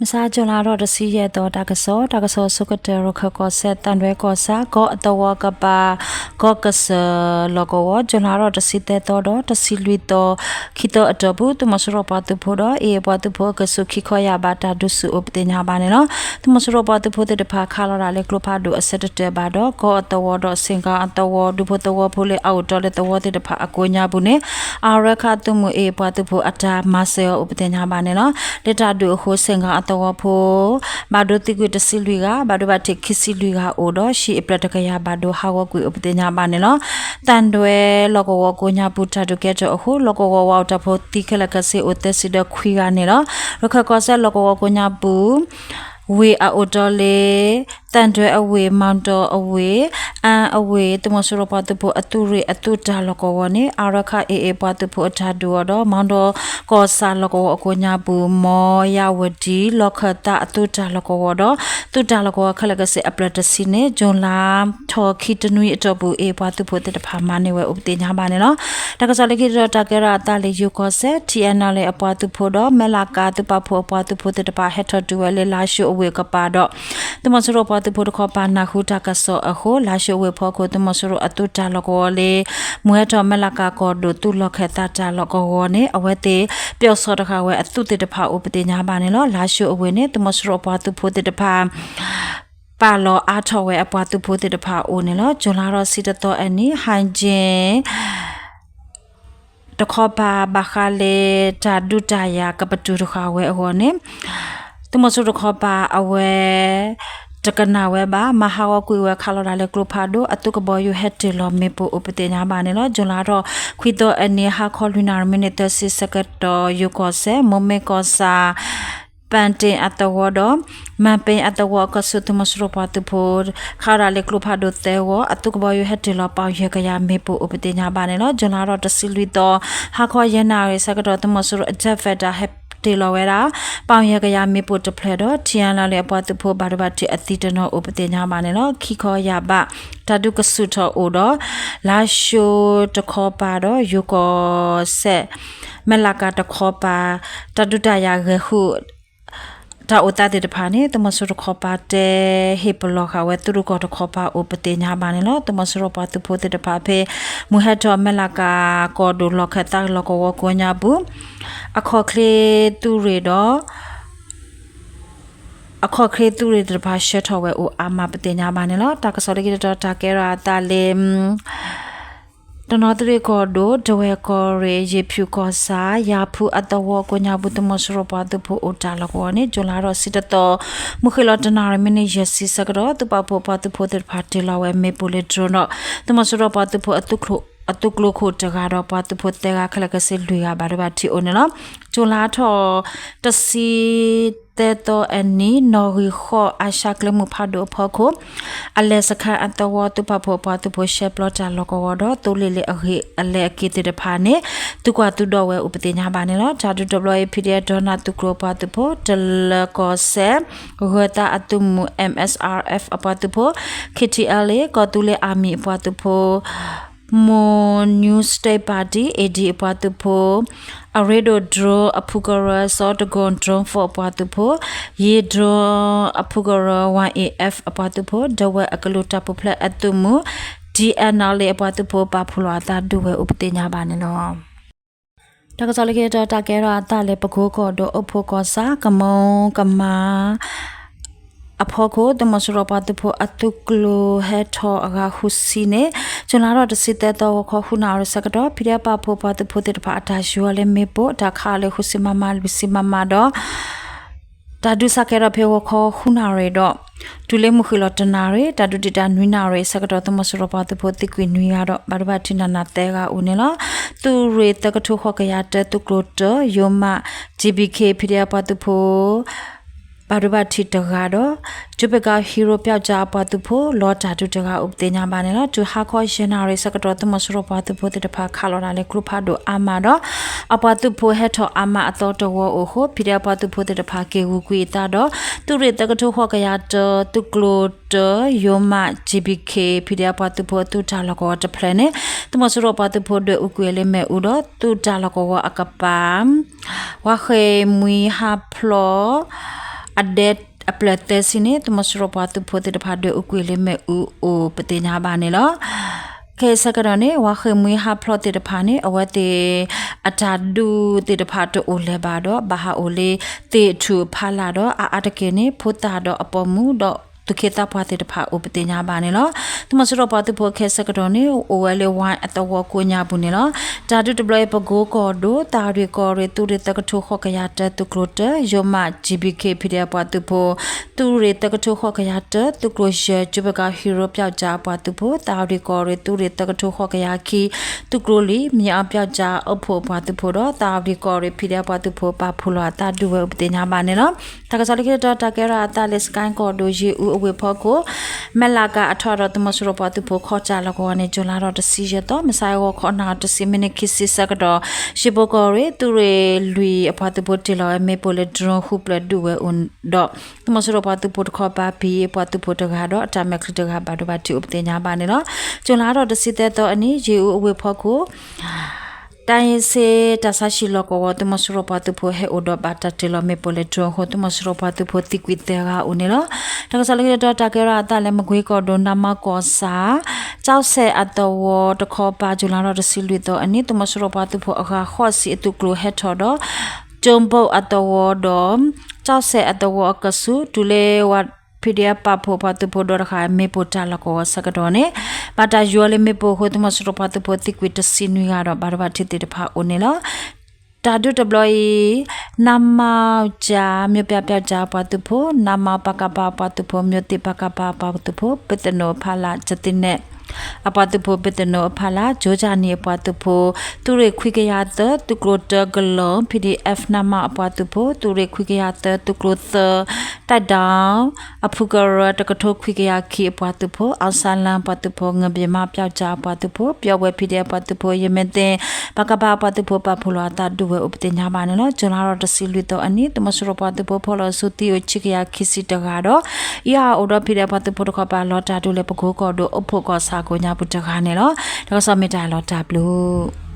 မစားကြလာတော့တစီရဲ့တော့တကဆောစုကတဲ့ရခကောဆက်တန်ရွဲကောစာကောအတော်ကပါကောကဆလောကောကြလာတော့တစီတဲ့တော့တစီလွီတော့ခိတော့အတဘူးသူမစရပါသူဖို့တော့အေပါသူဖို့ကဆုခိခောရပါတာဒုစုဥပဒေညာပါနေနော်သူမစရပါသူဖို့တဲ့ဖာခါလာလေကလဖာဒုအဆက်တဲ့ပါတော့ကောအတော်တော့စင်ကအတော်ဒုဖို့တော်ဖို့လေအောက်တော့လေတော်တဲ့ဖာအကိုညာဘူးနေအာရခသူမအေပါသူဖို့အတာမဆေဥပဒေညာပါနေနော်လက်တာဒုဟိုစင်ကတော့ဖို့ဘာဒိုတိကွတစီလူကဘာဒိုဘတ်ခိစီလူကအိုတော့ရှီအပလက်တကရဘာဒိုဟာဝကွေဥပဒေညာပါနေနော်တန်တွဲလောကဝကိုညာပူတာတို့ကဲတော့အခုလောကဝဝေါတဖို့တိခလကစီအိုတက်စီဒခွေကနေနော်ရခကောဆက်လောကဝကိုညာပူဝေအိုတော်လေတန်တွဲအဝေမောင်တော်အဝေအဝေတမဆရပတ်တဖို့အတူရအတူတာလကောဝနေအရခအေပတ်တဖို့အထာဒူတော့မောင်တော်ကောစာလကောအကိုညာပူမောယဝဒီလောခတာအတူတာလကောတော့တူတာလကောခလကစေအပလက်တစီနေဂျွန်လာထော်ခိတနွေအတော့ဘူးအေပတ်တဖို့တဲ့ဖာမနေဝဲဥပဒေညာပါနေနော်တကစားလေခိတော့တကရတာလေယူကောဆက်တီအန်လေအပတ်တဖို့တော့မလာကာတပဖို့အပတ်တဖို့တဲ့ဖာဟက်ထတူဝဲလေလာရှုအဝေကပါတော့တမဆရပတ်တဖို့ခေါ်ပါနာခုတကဆောအခုလာရှုဝေဖို့ကိုတမဆရအတူတာလကောလေမွဲတော်မလာကာကောဒိုတူလခတာတာလကောနေအဝဲတေပျော်စောတခါဝဲအတူတဲ့တဖာဥပဒေညာပါနေလို့လာရှုအဝေနေတမဆရပတ်တဖို့တဲ့တဖာပါလောအားထော်ဝဲအပွားသူဖို့တဲ့တဖာအိုနေလို့ဂျွန်လာတော့စီတတော်အနီဟိုင်ဂျင်တခေါ်ပါဘခါလေတာဒူတယာကပတူတခါဝဲဟောနေတမဆူတခေါ်ပါအဝဲတကနာဝဲပါမဟာဝကွေဝဲခါလော်ဒါလေကလိုဖာဒိုအတုကဘောယူဟက်တီလောမေပိုဥပတေညာပါနေလို့ဂျွန်လာတော့ခွီတော့အနေဟာခေါ်လူနာမီနီတစစ်စကတ်တော့ယူကောဆဲမမေကောစာပန်တင်အတဝတော့မန်ပင်အတဝကဆုတမစရပတ်ဖို့ခါရလေကလဖာဒိုတဲဝအတုကဘယဟက်တလပေါရကရမေပူဥပဒေညာပါနေလို့ဂျွန်လာတော့တစီလူတော့ဟာခေါ်ရနာရစကတော့တမစရအဂျက်ဖက်တာဟက်တေလောဝဲတာပေါင်ရကရမေပိုတဖလက်တော့ချီယန်လာလေအပတ်တဖို့ဘာဒဘတ်အတိတနောဥပဒေညာပါနေတော့ခိခောရပါတဒုကဆုထောအိုတော့လာရှိုတခောပါတော့ယူကောဆက်မလာကတခောပါတဒုတရရဟုတာဥတာတဲ့တဖာနေတမဆရခောပါတဲ့ဟေပလောခဝဲသူရကောတခောပါဥပတေညာပါနေလို့တမဆရပါသူဖို့တဲ့တဖာဖေမူဟတ်တော်မလာကာကောဒိုလောခတာလောကောဝကိုညာဘူးအခေါ်ကလေးသူရတော့အခုခရီးသူတွေတပါရှက်ထော်ဝဲအိုအာမပတင်ညာပါနေလို့တာကစော်လေးကတော့တာကဲရာတာလေတနော်တရီကောဒိုဒဝဲကောရေရေဖြူကောစာယာဖူအတဝကိုညာဘူးတမစရပါတဖို့အိုတာလကောနေဂျွန်လာတော့စစ်တော်မခလတနာရမင်းရစီစကတော့တပဖို့ပါတဖို့တဲ့ပါတီလာဝဲမေပူလေဒရနောတမစရပါတဖို့အတုကလုခိုတကတော့ပါတဖို့တဲ့ကခလကစလူရပါတော့ပါတီအိုနော်ဂျွန်လာတော့တစီတဲ့တော့အနီနော်ရီခောအရှာကလမှုဖာဒိုဖို့ကိုအလဲစခါအတဝတူပဖို့ပါတူဖို့ရှက်ပလော့တာလောကောတော့တူလေးလေးအလဲအကီတဲ့ဖာနေတူကွာတူတော့ဝဲဥပဒေညာပါနေလို့ဂျာတူ WPDF ဒေါနာတူကရောပါတူဖို့တလကောဆေဝတာအတူမူ MSRF အပါတူဖို့ KTL ကောတူလေးအာမီအပါတူဖို့mo new state party AD apatupo aredo draw apugara sort gon draw for apatupo ye draw apugara 1AF apatupo dawa akaluta popla atumu DNL apatupo papulwa ta duwe upte nya ba ne no တကစားလေတော့တကဲရတာလေပကိုကောတော့အဖို့ကောစာကမောကမာအဖို့ကိုတမစရပါတဖို့အတုကလိုဟက်ထောအကခုစီနေကျွန်တော်တို့စစ်တဲ့တော့ခခုနာရစကတော့ပြပဖို့ပါတဖို့တဲ့ပါအတာယူလေမေပိုတခါလေခုစီမမလ်ဘစီမမတော့တာဒုစကရဖေဝခခုနာရတော့တူလေမှုခလတနာရတာဒုတတာနွိနာရစကတော့တမစရပါတဖို့တိကွေနွိရတော့ဘာဘာတင်နာတဲကဦးနေလားသူရေတကထုခကရတဲ့တုကလိုတယောမ GBK ပြပတဖို့ဘာဒဘတီတကတော့ကျပကဟီရိုပြောက်ကြပါသူဖို့လောတာတူတကဥပဒေညာပါနေလားသူဟာခေါ်ရှင်နာရီစကတော့တမစရပါသူဖို့တဖာခါလော်လာလေကရုဖာဒိုအာမာတော့အပသူဖို့ဟက်ထောအာမာအတော်တော်အိုဟိုဖိရပါသူဖို့တဖာကေဝူကွေတာတော့သူရတကထုခေါ်ကရတော့သူကလိုတယောမ GBK ဖိရပါသူဖို့သူတာလကောတဖလနဲ့တမစရပါသူဖို့တွေဥကွေလေမဲ့ဥတော့သူတာလကောအကပမ်ဝါခေမွီဟာဖလော adet aplete sini tumasro patu phote de phade ukwele me u o patenya ba ne lo ke sakarane wa khemwi ha plot de phane awate atadu de phato o le ba do ba ha o le te thu phala do a atake ne phota do apomu doตุเคตาพาติตะพาอุปติญาบาเนลอตุมสรปาตุโพเคสกดอนีโอเวเลวานอตวโกญาบุเนลอจาดุตบลอยปโกกอโดตาริกอเรตุเรตกะทุขกยาตตุกรตยมะ GBK พิเดปาตุโพตุเรตกะทุขกยาตตุกรเชจุบกาฮีโรปยาจาปาตุโพตาริกอเรตุเรตกะทุขกยาคีตุกรลีมีอปยาจาอโพปาตุโพดตาริกอเรพิเดปาตุโพปาพุลาตาดุเวอุปติญาบาเนลอตากะสลิกตตะเกราตาเลสกันกอโดเยอุอเวพโกแมลากาอัทรตมสรปตุโพขอจาละกอเนจุลารตสิเจตมสายขอนาตสิมินิคิสิสกดอชิบกอเรตุเรลุยอปตุโพติลอเมโปเลดรอนฮุปเลดูเวอุนดอตมสรปตุโพขอปาปีปตุโพตกาดอตามคริตกาบาดบาติอุปเตญาบาเนลจุลารตสิเตตออันนี้เจอุอเวพโกตายเซตัสชิลกอตุมสรปตุโพเฮอดบาตติลเมโปเลดรอนฮตุมสรปตุโพติกวิเตกาอุเนลตากะสลเกตตะเกราตะเลมกวยกอดนามากอสาเจ้าเซอัตวตะขอปาจุลารตสิลุตออันนี้ตุมสรปตุโพอะคาขอสิตุกลูเฮทอดจมโบอัตวดอมเจ้าเซอัตวอกสุตุเลวัดพิเดียปาโพปาตุโพดอรคาเมโปตาลกอสกดอเนปาตายัวเลเมโปโคตุมสรปตุโพติกวิตสินุยารบาร์บาทิติตพาโอเนลตาดุตบลอยนามาจามีเปียเปียจาปาตุโพนามาปากาปาปาตุโพมีติปากาปาปาตุโพเปตโนพาลาจติเนอปาตุโพเปตโนพาลาโจจานีปาตุโพตุเรคุยกยาตตุกรตกลอ PDF นามาปาตุโพตุเรคุยกยาตตุกรตตัดดาวอภุกรตกทคุยกยาคีปาตุโพอัลซาลัมปาตุโพงเบมาเปียจาปาตุโพเปียเว PDF ปาตุโพยเมเตปากาปาปาตุโพปาพุลาตาดูเวอุปติญาบาเนลจุลารตสิลุตออันนี้ตุมสรปาตุโพพอลสุติโอชิกยาคิสิตกาดอยาอดพิเดปาตุโพตขปาลอตาดูเลปโกกอโดอภุกอสาโกญาปุตกาเนลตกสมิตาลอตาบลู